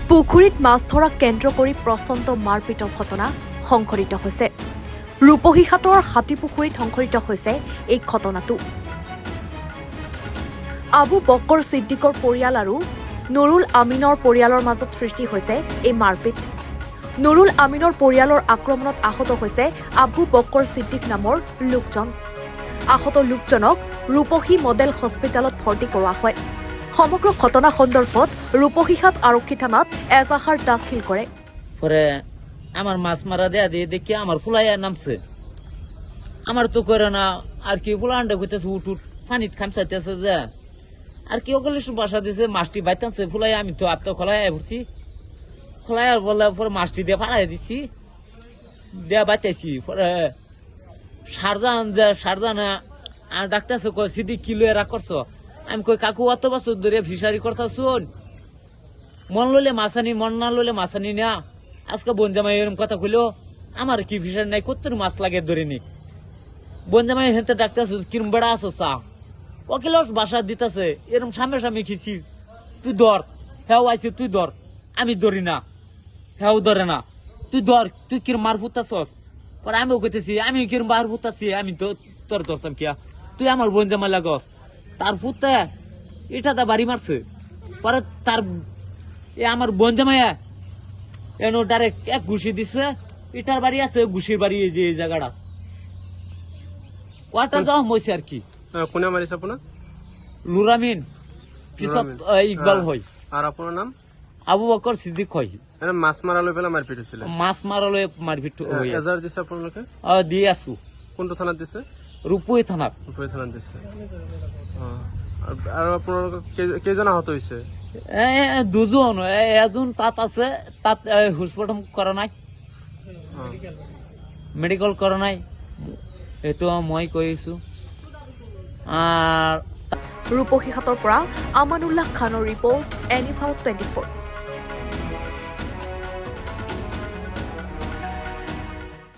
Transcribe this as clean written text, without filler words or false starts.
পুখুৰীত মাছ ধৰাক কেন্দ্ৰ কৰি প্ৰচণ্ড মাৰপিটৰ ঘটনা সংঘটিত হৈছে। ৰূপহীঘাটৰ হাতীপুখুৰীত সংঘটিত হৈছে এই ঘটনাটো। আবু বক্কৰ ছিদ্দিকৰ পৰিয়াল আৰু নুৰুল আমিনৰ পৰিয়ালৰ মাজত সৃষ্টি হৈছে এই মাৰপিট। নুৰুল আমিনৰ পৰিয়ালৰ আক্ৰমণত আহত হৈছে আবু বক্কৰ ছিদ্দিক নামৰ লোকজন। আহত লোকজনক ৰূপহী মডেল হস্পিটেলত ভৰ্তি কৰোৱা হয়। সমগ্ৰ ঘটনা সন্দৰ্ভত ৰূপহীঘাট আৰক্ষী থানাত এজাহাৰ দাখিল কৰে। পরে আমার মাছ মারা দেয়া দিয়ে দেখি আমার ফুলাইয়া নামছে, আমার তো করে না আর কি ফুলান্ডা কইতেছে উঠ উঠ পানিত খামসাইতেছে যে আর কি ওগুলো বাসা দিছে মাছটি বাইতাছে ফুলাই আমি তো আর তো খোলাই পড়ছি, খোলাই বলে পরে মাছটি দিয়ে ফাড়াই দিছি দেয়া বাইতেছি। পরে সারজানা আর ডাক্তারছে কয় সিদি কিলো এরা করছো। আমি কই কাকু অত বছর ধরে ফিশারি করতেছুন, মন লইলে মাছানি মন না লইলে মাছানি না। আজকে বনজামাই এরকম কথা কইলো আমার কি ফিশারি নাই কত মাছ লাগে ধরে নি। বনজামাই হেনতে ডাক্তারছে কিরম বেড়া আছো চা ওকিল বাসা দিতেছে এরকম সামনে সামনে খিছি তুই ধর হেও আইসি তুই ধর আমি ধরি না হেও ধরে না তুই ধর তুই কিরম মার ফুটাছস। পরে আমিও কইতেছি আমি কিরম মার ফুটাছি আমি তো তোর ধরতাম কিয়া তুই আমার বনজামাই লাগস। তার ফুটতে এটা তা বাড়ি মারছে। পরে তার আমার বনজামাইয়া এনো ডাইরেক্ট এক ঘুষি দিচ্ছে। এটার বাড়ি আছে ঘুষির বাড়ি এই যে এই জায়গাটা কয়টা যাওয়া হয়েছে আর কি। কোনে মারিছে আপনার? লুরামিন পিছত ইকবাল হয়। আর আপনার নাম? আবু বকর সিদ্দিক হয়। মাছ মারা লই পেলা মারপিট হয়েছিল? মাছ মারালে মারপিট এজার দিছে আপনাকে? দিয়ে আছো। কোনটো থানাত দিছে? রূপহী থানাত। রূপহী থানাত দিছে। আর আপনার কেজন আহত হয়েছে? দুজন, এজন তাত আছে, তাত হসপিটাল করা নাই, মেডিকেল করা নাই, এইটো মই কৰিছো। ৰূপহীঘাটৰ পৰা আমানুল্লাহ খানৰ ৰিপৰ্ট, এনিভাৰ 24।